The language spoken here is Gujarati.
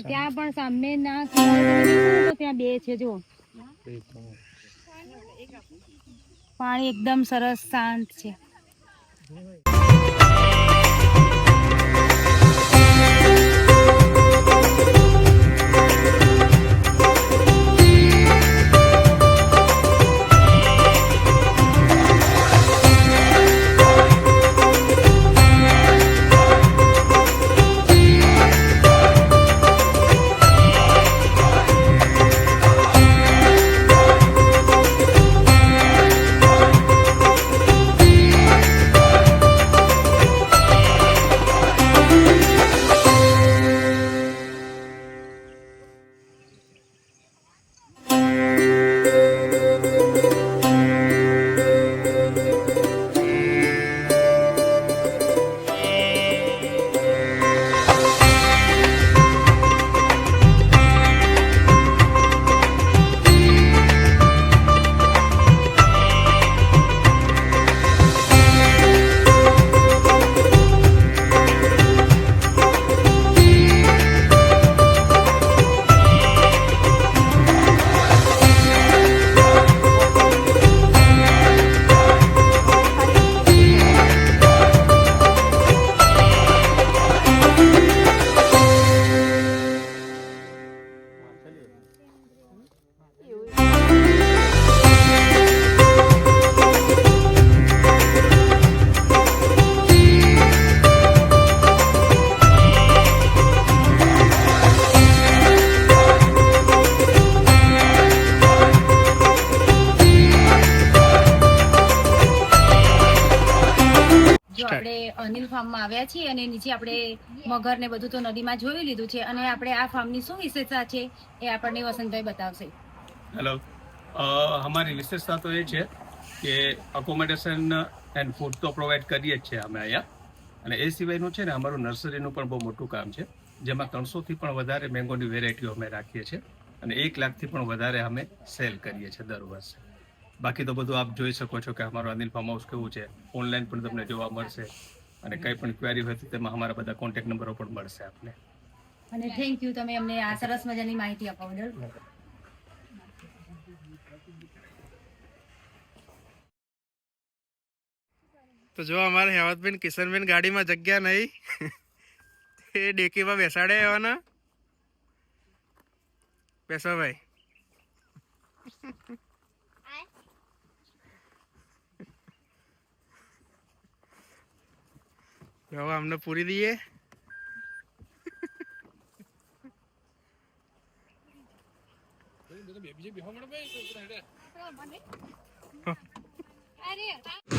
ત્યાં પણ સામે ના ત્યાં બે છે જો પાણી એકદમ સરસ શાંત છે. આપણે અનિલ ફાર્મમાં આવ્યા છીએ અને નીચે આપણે મગર ને બધું તો નદીમાં જોઈ લીધું છે અને આપણે આ ફાર્મની શું વિશેષતા છે એ આપણને વસંતભાઈ બતાવશે. હેલો, અમારી વિશેષતા તો એ છે કે અકોમોડેશન એન્ડ ફૂડ તો પ્રોવાઈડ કરીએ જ છીએ અમે અહીંયા, અને એ સિવાયનું છે ને અમારું નર્સરીનું પણ બહુ મોટું કામ છે, જેમાં 300થી પણ વધારે મેંગોની વેરાયટીઓ અમે રાખીએ છીએ અને 1 લાખથી પણ વધારે અમે સેલ કરીએ છીએ દર વર્ષે. બાકી તો બધું આપ જોઈ શકો છો કે અમારું અનિલ ફાર્મ હાઉસ કેવું છે, ઓનલાઈન પણ તમને જોવા મળશે અને કંઈ પણ ક્વેરી હોય તો તેમાં અમારા બધા કોન્ટેક્ટ નંબરો પણ મળશે આપને. અને થેન્ક યુ, તમે અમને આ સરસ મજાની માહિતી આપવા બદલ. તો જો અમારે હેવતબેન કિશનબેન ગાડીમાં જગ્યા નહીં એ ડેકીમાં બેસાડે એવાના. બેસો ભાઈ. હવે અમને પૂરી દઈએ. અરે